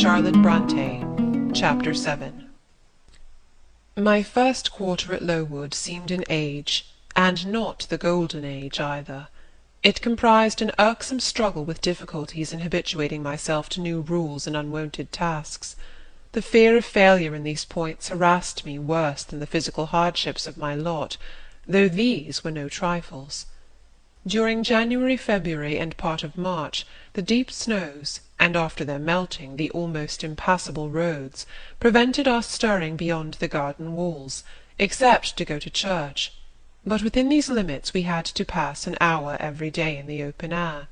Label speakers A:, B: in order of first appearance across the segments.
A: Charlotte Bronte. Chapter 7. My first quarter at Lowood seemed an age, and not the golden age either. It comprised an irksome struggle with difficulties in habituating myself to new rules and unwonted tasks. The fear of failure in these points harassed me worse than the physical hardships of my lot, though these were no trifles. During January, February, and part of March, the deep snows, and after their melting the almost impassable roads, prevented our stirring beyond the garden walls, except to go to church. But within these limits we had to pass an hour every day in the open air.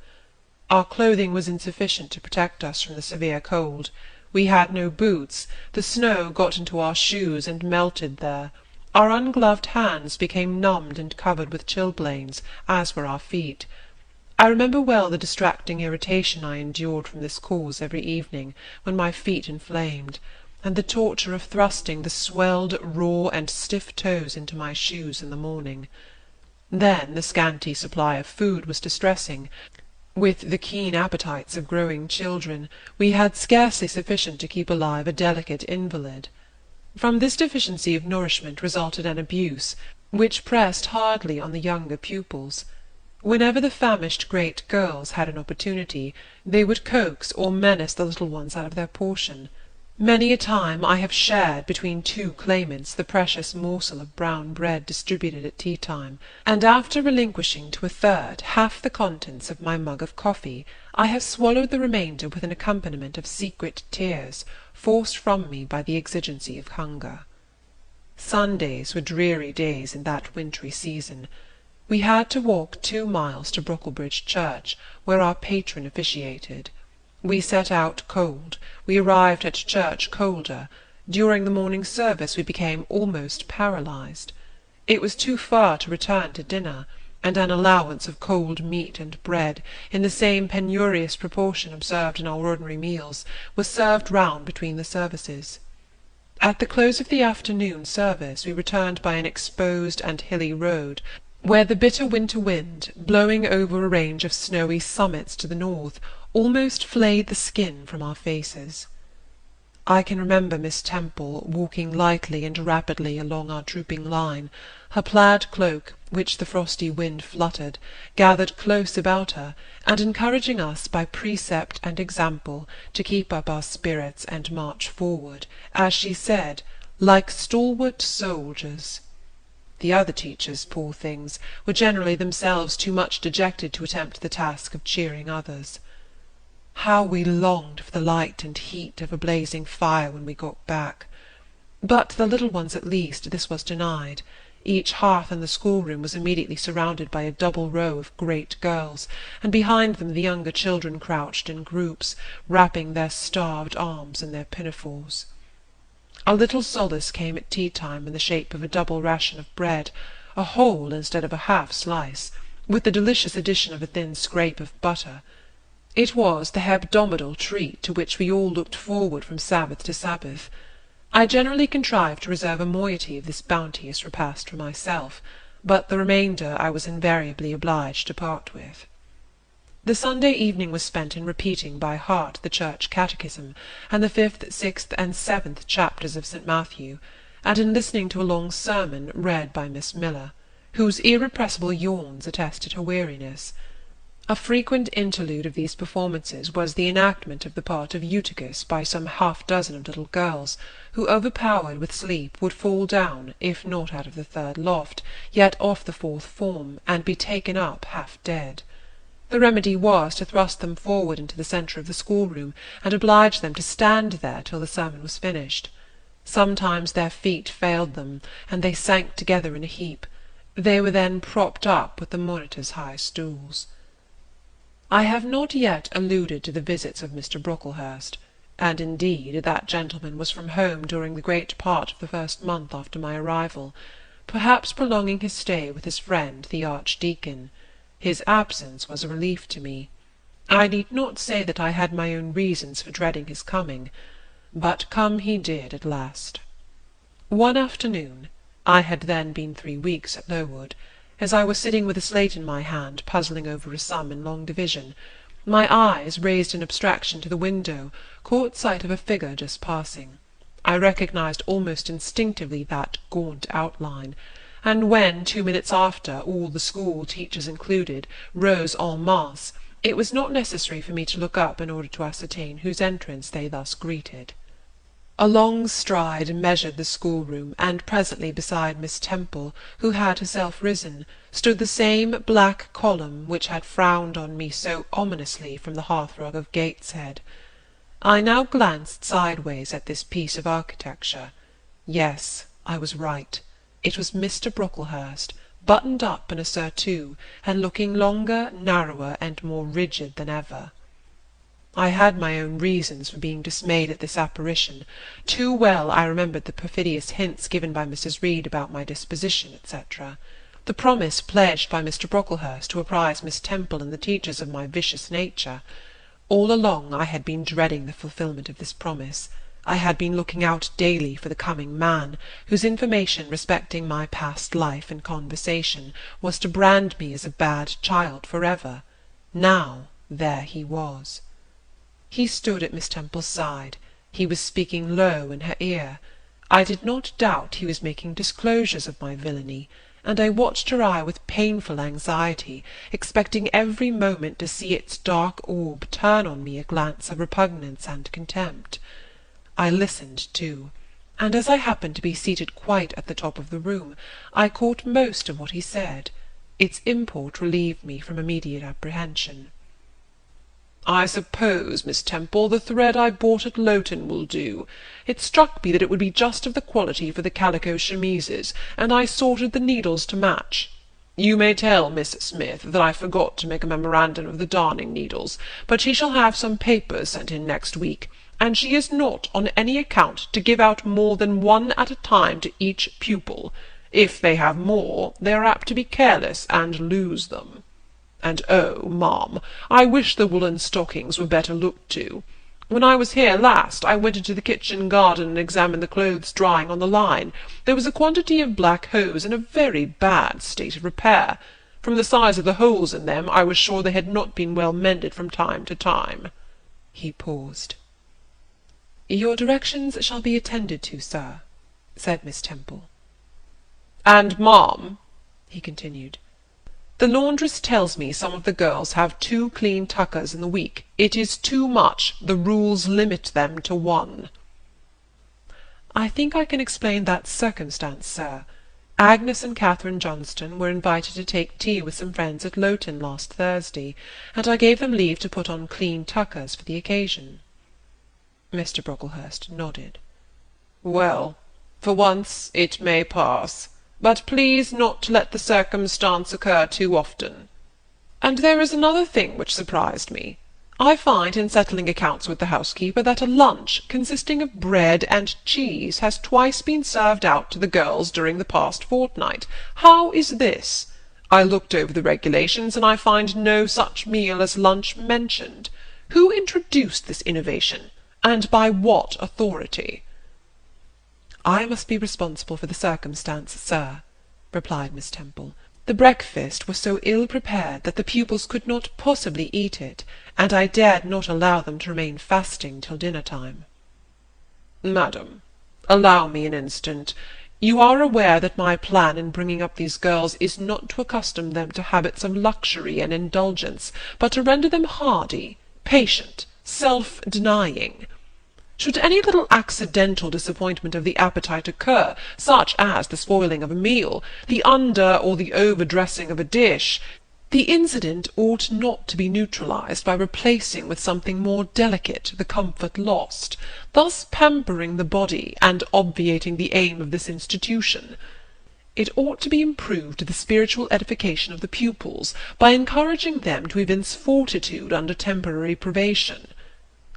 A: Our clothing was insufficient to protect us from the severe cold. We had no boots, the snow got into our shoes and melted there. Our ungloved hands became numbed and covered with chilblains, as were our feet. I remember well the distracting irritation I endured from this cause every evening, when my feet inflamed, and the torture of thrusting the swelled, raw, and stiff toes into my shoes in the morning. Then the scanty supply of food was distressing. With the keen appetites of growing children, we had scarcely sufficient to keep alive a delicate invalid. From this deficiency of nourishment resulted an abuse, which pressed hardly on the younger pupils. Whenever the famished great girls had an opportunity, they would coax or menace the little ones out of their portion. Many a time I have shared between two claimants the precious morsel of brown bread distributed at tea-time, and after relinquishing to a third half the contents of my mug of coffee, I have swallowed the remainder with an accompaniment of secret tears, forced from me by the exigency of hunger. Sundays were dreary days in that wintry season. We had to walk 2 miles to Brocklebridge Church, where our patron officiated. We set out cold, we arrived at church colder. During the morning service we became almost paralysed. It was too far to return to dinner, and an allowance of cold meat and bread, in the same penurious proportion observed in our ordinary meals, was served round between the services. At the close of the afternoon service we returned by an exposed and hilly road, where the bitter winter wind, blowing over a range of snowy summits to the north, almost flayed the skin from our faces. I can remember Miss Temple walking lightly and rapidly along our drooping line, her plaid cloak, which the frosty wind fluttered, gathered close about her, and encouraging us by precept and example to keep up our spirits and march forward, as she said, like stalwart soldiers. The other teachers, poor things, were generally themselves too much dejected to attempt the task of cheering others. How we longed for the light and heat of a blazing fire when we got back! But the little ones at least this was denied. Each hearth in the schoolroom was immediately surrounded by a double row of great girls, and behind them the younger children crouched in groups, wrapping their starved arms in their pinafores. A little solace came at tea-time in the shape of a double ration of bread, a whole instead of a half slice, with the delicious addition of a thin scrape of butter. It was the hebdomadal treat to which we all looked forward from Sabbath to Sabbath. I generally contrived to reserve a moiety of this bounteous repast for myself, but the remainder I was invariably obliged to part with. The Sunday evening was spent in repeating by heart the church catechism, and the 5th, 6th, and 7th chapters of St. Matthew, and in listening to a long sermon read by Miss Miller, whose irrepressible yawns attested her weariness. A frequent interlude of these performances was the enactment of the part of Eutychus by some half-dozen of little girls, who, overpowered with sleep, would fall down, if not out of the 3rd loft, yet off the 4th form, and be taken up half dead. The remedy was to thrust them forward into the centre of the schoolroom, and oblige them to stand there till the sermon was finished. Sometimes their feet failed them, and they sank together in a heap. They were then propped up with the monitor's high stools. I have not yet alluded to the visits of Mr. Brocklehurst, and indeed that gentleman was from home during the great part of the first month after my arrival, perhaps prolonging his stay with his friend the Archdeacon. His absence was a relief to me. I need not say that I had my own reasons for dreading his coming, but come he did at last. One afternoon, I had then been 3 weeks at Lowood, as I was sitting with a slate in my hand, puzzling over a sum in long division, My eyes, raised in abstraction to the window, caught sight of a figure just passing. I recognized almost instinctively that gaunt outline, and when, 2 minutes after, all the school, teachers included, rose en masse, it was not necessary for me to look up in order to ascertain whose entrance they thus greeted. A long stride measured the schoolroom, and presently beside Miss Temple, who had herself risen, stood the same black column which had frowned on me so ominously from the hearthrug of Gateshead. I now glanced sideways at this piece of architecture. Yes, I was right. It was Mr. Brocklehurst, buttoned up in a surtout, and looking longer, narrower, and more rigid than ever. I had my own reasons for being dismayed at this apparition. Too well I remembered the perfidious hints given by Mrs. Reed about my disposition, etc., the promise pledged by Mr. Brocklehurst to apprise Miss Temple and the teachers of my vicious nature. All along I had been dreading the fulfilment of this promise. I had been looking out daily for the coming man, whose information respecting my past life and conversation was to brand me as a bad child for ever. Now there he was. He stood at Miss Temple's side. He was speaking low in her ear. I did not doubt he was making disclosures of my villainy, and I watched her eye with painful anxiety, expecting every moment to see its dark orb turn on me a glance of repugnance and contempt. I listened too, and as I happened to be seated quite at the top of the room, I caught most of what he said. Its import relieved me from immediate apprehension. "I suppose, Miss Temple, the thread I bought at Lowton will do. It struck me that it would be just of the quality for the calico chemises, and I sorted the needles to match. You may tell Miss Smith that I forgot to make a memorandum of the darning needles, but she shall have some papers sent in next week, and she is not on any account to give out more than one at a time to each pupil. If they have more, they are apt to be careless and lose them. And oh, ma'am, I wish the woollen stockings were better looked to. When I was here last, I went into the kitchen garden and examined the clothes drying on the line. There was a quantity of black hose in a very bad state of repair. From the size of the holes in them, I was sure they had not been well mended from time to time." He paused. "Your directions shall be attended to, sir," said Miss Temple. "And, ma'am," he continued, "the laundress tells me some of the girls have 2 clean tuckers in the week. It is too much. The rules limit them to 1. "I think I can explain that circumstance, sir. Agnes and Catherine Johnston were invited to take tea with some friends at Lowton last Thursday, and I gave them leave to put on clean tuckers for the occasion." Mr. Brocklehurst nodded. "Well, for once it may pass. But please not to let the circumstance occur too often. And there is another thing which surprised me. I find in settling accounts with the housekeeper that a lunch consisting of bread and cheese has twice been served out to the girls during the past fortnight. How is this? I looked over the regulations, and I find no such meal as lunch mentioned. Who introduced this innovation, and by what authority?" "I must be responsible for the circumstance, sir," replied Miss Temple. "The breakfast was so ill prepared that the pupils could not possibly eat it, and I dared not allow them to remain fasting till dinner-time." "Madam, allow me an instant. You are aware that my plan in bringing up these girls is not to accustom them to habits of luxury and indulgence, but to render them hardy, patient, self-denying. Should any little accidental disappointment of the appetite occur, such as the spoiling of a meal, the under or the over-dressing of a dish, the incident ought not to be neutralized by replacing with something more delicate the comfort lost, thus pampering the body and obviating the aim of this institution. It ought to be improved to the spiritual edification of the pupils by encouraging them to evince fortitude under temporary privation.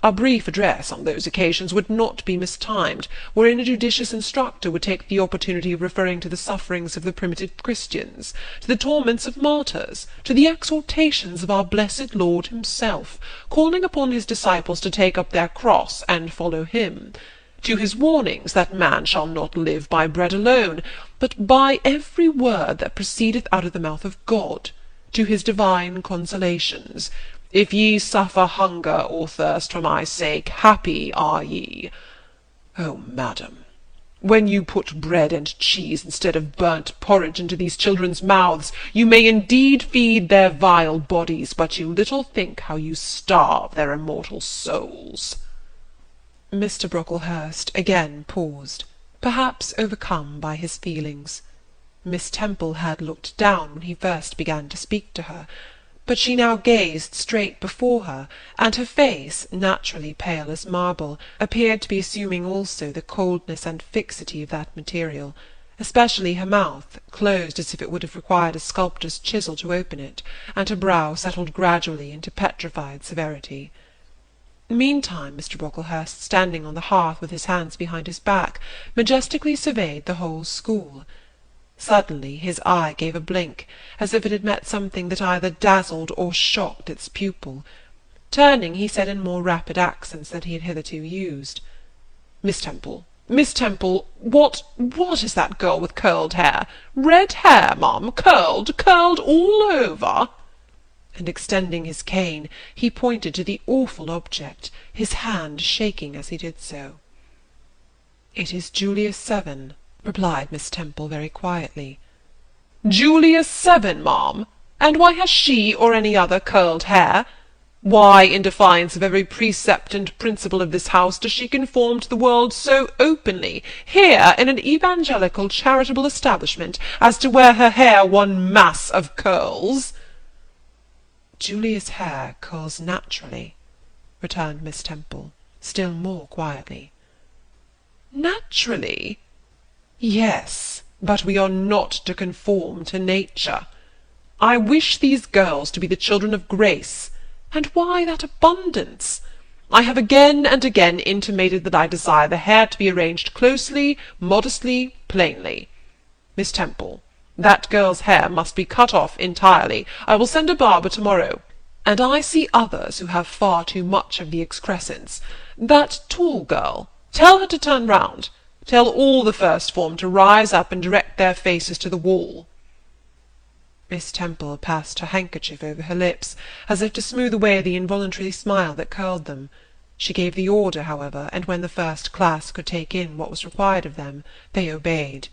A: A brief address on those occasions would not be mistimed, wherein a judicious instructor would take the opportunity of referring to the sufferings of the primitive Christians, to the torments of martyrs, to the exhortations of our blessed Lord himself, calling upon his disciples to take up their cross and follow him, to his warnings that man shall not live by bread alone, but by every word that proceedeth out of the mouth of God, to his divine consolations, If ye suffer hunger or thirst for my sake, happy are ye. Oh, madam, when you put bread and cheese instead of burnt porridge into these children's mouths, you may indeed feed their vile bodies, but you little think how you starve their immortal souls." Mr. Brocklehurst again paused, perhaps overcome by his feelings. Miss Temple had looked down when he first began to speak to her, but she now gazed straight before her, and her face, naturally pale as marble, appeared to be assuming also the coldness and fixity of that material, especially her mouth, closed as if it would have required a sculptor's chisel to open it, and her brow settled gradually into petrified severity. Meantime Mr. Brocklehurst, standing on the hearth with his hands behind his back, majestically surveyed the whole school. Suddenly his eye gave a blink, as if it had met something that either dazzled or shocked its pupil. Turning, he said in more rapid accents than he had hitherto used, Miss Temple, what is that girl with curled hair? Red hair, ma'am, curled all over?" And extending his cane, he pointed to the awful object, his hand shaking as he did so. "It is Julius-7," replied Miss Temple very quietly. "Julius-7, ma'am! And why has she or any other curled hair? Why, in defiance of every precept and principle of this house, does she conform to the world so openly, here in an evangelical charitable establishment, as to wear her hair one mass of curls?" "Julia's hair curls naturally," returned Miss Temple, still more quietly. "Naturally? Yes, but we are not to conform to nature. I wish these girls to be the children of grace, and why that abundance? I have again and again intimated that I desire the hair to be arranged closely, modestly, plainly. Miss Temple, that girl's hair must be cut off entirely. I will send a barber to-morrow. And I see others who have far too much of the excrescence. That tall girl, tell her to turn round. Tell all the first form to rise up and direct their faces to the wall." Miss Temple passed her handkerchief over her lips, as if to smooth away the involuntary smile that curled them. She gave the order, however, and when the first class could take in what was required of them, they obeyed.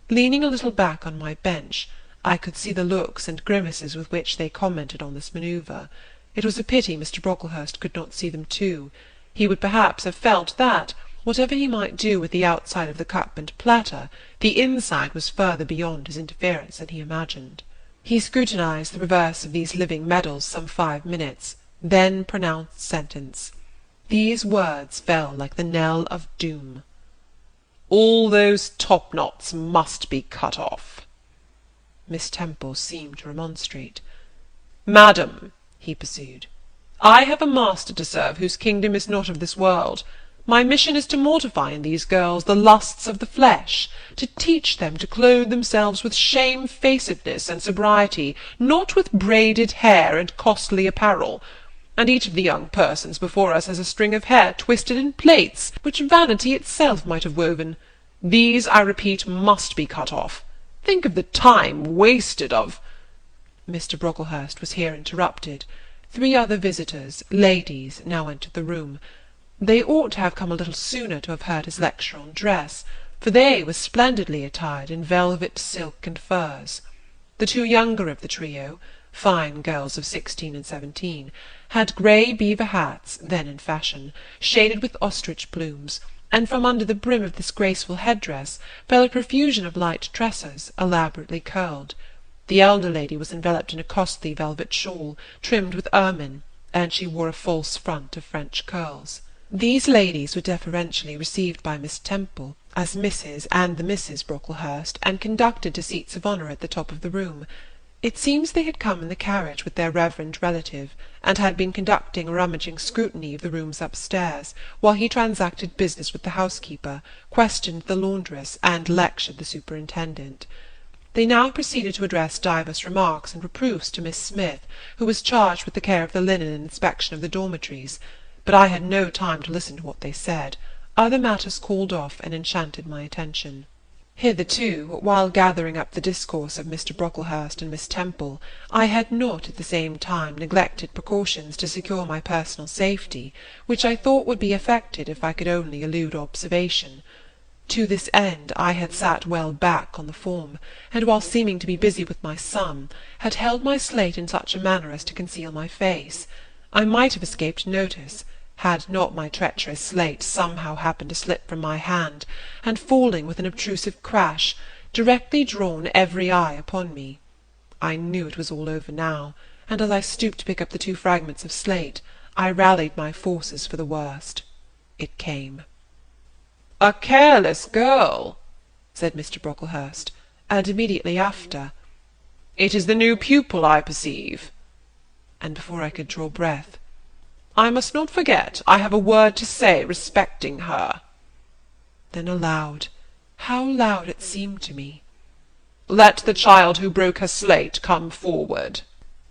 A: Leaning a little back on my bench, I could see the looks and grimaces with which they commented on this manoeuvre. It was a pity Mr. Brocklehurst could not see them too. He would perhaps have felt that, whatever he might do with the outside of the cup and platter, the inside was further beyond his interference than he imagined. He scrutinized the reverse of these living medals some 5 minutes, then pronounced sentence. These words fell like the knell of doom. "All those top-knots must be cut off." Miss Temple seemed to remonstrate. "Madam," he pursued, "I have a master to serve whose kingdom is not of this world. My mission is to mortify in these girls the lusts of the flesh, to teach them to clothe themselves with shamefacedness and sobriety, not with braided hair and costly apparel. And each of the young persons before us has a string of hair twisted in plaits, which vanity itself might have woven. These, I repeat, must be cut off. Think of the time wasted of—" Mr. Brocklehurst was here interrupted. 3 other visitors, ladies, now entered the room. They ought to have come a little sooner to have heard his lecture on dress, for they were splendidly attired in velvet, silk, and furs. The 2 younger of the trio, fine girls of 16 and 17, had grey beaver hats, then in fashion, shaded with ostrich plumes, and from under the brim of this graceful head-dress fell a profusion of light tresses, elaborately curled. The elder lady was enveloped in a costly velvet shawl, trimmed with ermine, and she wore a false front of French curls. These ladies were deferentially received by Miss Temple as Mrs. and the Misses Brocklehurst, and conducted to seats of honour at the top of the room. It seems they had come in the carriage with their reverend relative, and had been conducting a rummaging scrutiny of the rooms upstairs, while he transacted business with the housekeeper, questioned the laundress, and lectured the superintendent. They now proceeded to address divers remarks and reproofs to Miss Smith, who was charged with the care of the linen and inspection of the dormitories, but I had no time to listen to what they said. Other matters called off and enchanted my attention. Hitherto, while gathering up the discourse of Mr. Brocklehurst and Miss Temple, I had not at the same time neglected precautions to secure my personal safety, which I thought would be effected if I could only elude observation. To this end I had sat well back on the form, and while seeming to be busy with my sum, had held my slate in such a manner as to conceal my face. I might have escaped notice, had not my treacherous slate somehow happened to slip from my hand, and falling with an obtrusive crash, directly drawn every eye upon me. I knew it was all over now, and as I stooped to pick up the 2 fragments of slate, I rallied my forces for the worst. It came. "A careless girl," said Mr. Brocklehurst, and immediately after, "It is the new pupil, I perceive." And before I could draw breath, "I must not forget I have a word to say respecting her." Then aloud, how loud it seemed to me, "Let the child who broke her slate come forward."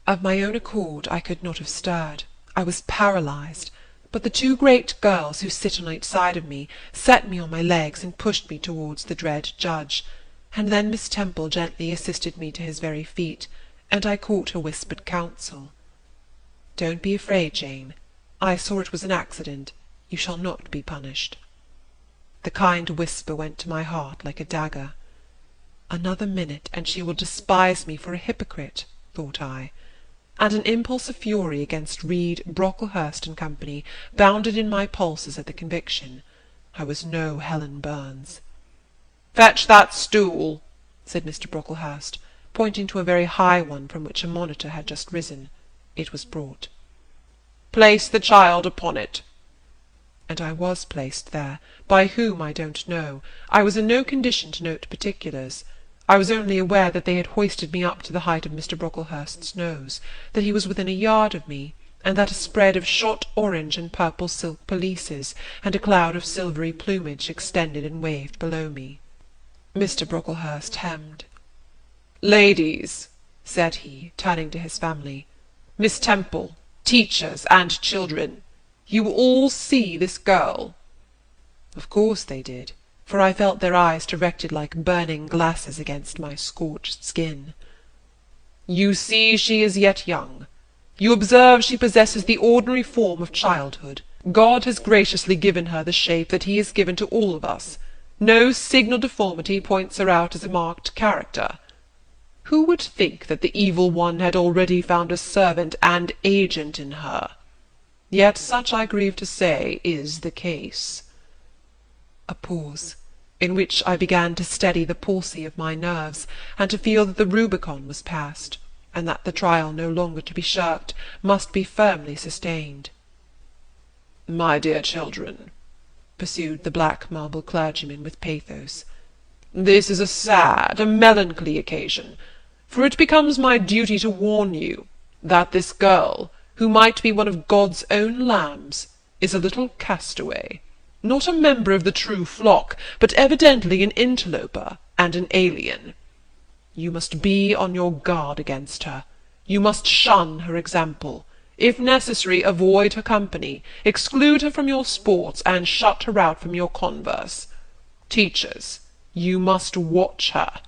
A: Of my own accord I could not have stirred. I was paralysed, but the 2 great girls who sit on each side of me set me on my legs and pushed me towards the dread judge, and then Miss Temple gently assisted me to his very feet, and I caught her whispered counsel. "Don't be afraid, Jane. I saw it was an accident. You shall not be punished." The kind whisper went to my heart like a dagger. Another minute, and she will despise me for a hypocrite, thought I, and an impulse of fury against Reed, Brocklehurst and Company bounded in my pulses at the conviction. I was no Helen Burns. "Fetch that stool," said Mr. Brocklehurst, pointing to a very high one from which a monitor had just risen. It was brought. "Place the child upon it." And I was placed there, by whom I don't know. I was in no condition to note particulars. I was only aware that they had hoisted me up to the height of Mr. Brocklehurst's nose, that he was within a yard of me, and that a spread of shot orange and purple silk pelisses and a cloud of silvery plumage extended and waved below me. Mr. Brocklehurst hemmed. "Ladies," said he, turning to his family, "Miss Temple, teachers, and children, you all see this girl?" Of course they did, for I felt their eyes directed like burning glasses against my scorched skin. "You see she is yet young. You observe she possesses the ordinary form of childhood. God has graciously given her the shape that he has given to all of us. No signal deformity points her out as a marked character. Who would think that the evil one had already found a servant and agent in her? Yet such, I grieve to say, is the case." A pause, in which I began to steady the palsy of my nerves, and to feel that the Rubicon was passed, and that the trial no longer to be shirked must be firmly sustained. "My dear children," pursued the black marble clergyman with pathos, "this is a sad, a melancholy occasion, for it becomes my duty to warn you that this girl, who might be one of God's own lambs, is a little castaway, not a member of the true flock, but evidently an interloper and an alien. You must be on your guard against her. You must shun her example. If necessary, avoid her company, exclude her from your sports, and shut her out from your converse. Teachers, you must watch her.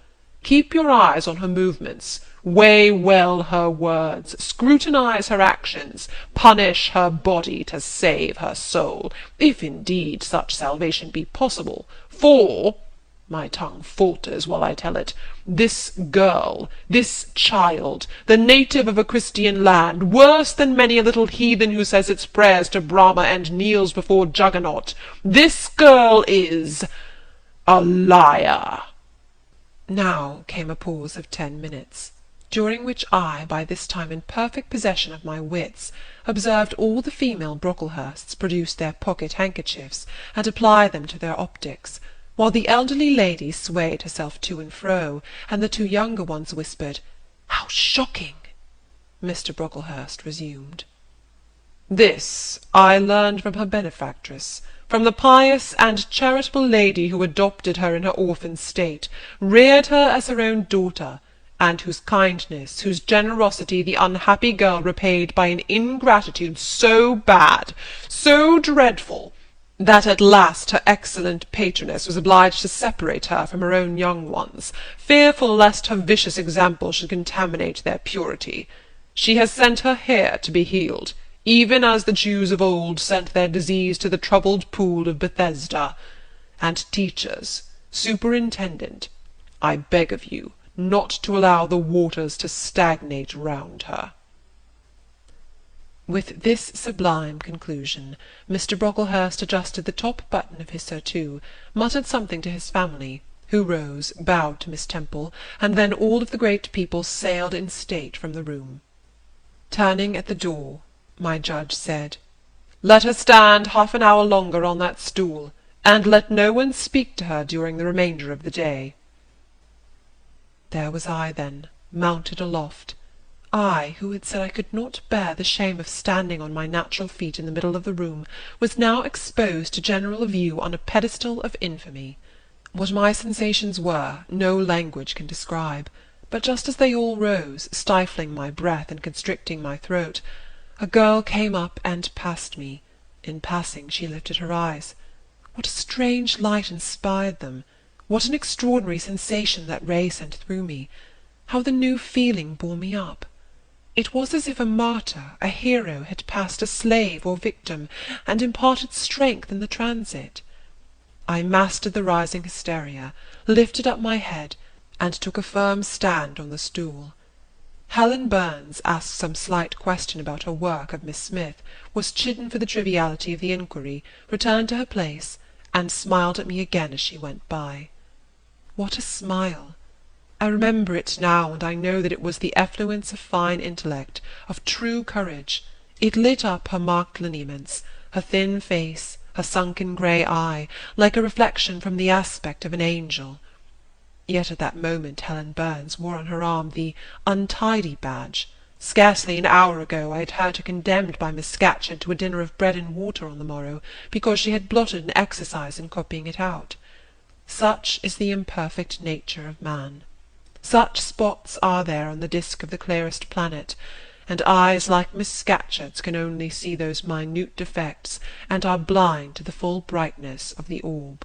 A: Keep your eyes on her movements, weigh well her words, scrutinize her actions, punish her body to save her soul, if indeed such salvation be possible, for, my tongue falters while I tell it, this girl, this child, the native of a Christian land, worse than many a little heathen who says its prayers to Brahma and kneels before Juggernaut, this girl is a liar." Now came a pause of 10 minutes, during which I, by this time in perfect possession of my wits, observed all the female Brocklehursts produce their pocket-handkerchiefs and apply them to their optics, while the elderly lady swayed herself to and fro, and the 2 younger ones whispered, "How shocking!" Mr. Brocklehurst resumed. "This I learned from her benefactress, from the pious and charitable lady who adopted her in her orphan state, reared her as her own daughter, and whose kindness, whose generosity the unhappy girl repaid by an ingratitude so bad, so dreadful, that at last her excellent patroness was obliged to separate her from her own young ones, fearful lest her vicious example should contaminate their purity. She has sent her here to be healed, even as the Jews of old sent their disease to the troubled pool of Bethesda. And teachers, superintendent, I beg of you not to allow the waters to stagnate round her." With this sublime conclusion, Mr. Brocklehurst adjusted the top button of his surtout, muttered something to his family, who rose, bowed to Miss Temple, and then all of the great people sailed in state from the room. Turning at the door, my judge said, "Let her stand half an hour longer on that stool, and let no one speak to her during the remainder of the day." There was I, then, mounted aloft. I, who had said I could not bear the shame of standing on my natural feet in the middle of the room, was now exposed to general view on a pedestal of infamy. What my sensations were, no language can describe, but just as they all rose, stifling my breath and constricting my throat, a girl came up and passed me. In passing she lifted her eyes. What a strange light inspired them! What an extraordinary sensation that ray sent through me! How the new feeling bore me up! It was as if a martyr, a hero, had passed a slave or victim, and imparted strength in the transit. I mastered the rising hysteria, lifted up my head, and took a firm stand on the stool. Helen Burns asked some slight question about her work of Miss Smith, was chidden for the triviality of the inquiry, returned to her place, and smiled at me again as she went by. What a smile! I remember it now, and I know that it was the effluence of fine intellect, of true courage. It lit up her marked lineaments, her thin face, her sunken grey eye, like a reflection from the aspect of an angel. Yet at that moment Helen Burns wore on her arm the untidy badge. Scarcely an hour ago I had heard her condemned by Miss Scatcherd to a dinner of bread and water on the morrow, because she had blotted an exercise in copying it out. Such is the imperfect nature of man. Such spots are there on the disk of the clearest planet, and eyes like Miss Scatcherd's can only see those minute defects, and are blind to the full brightness of the orb.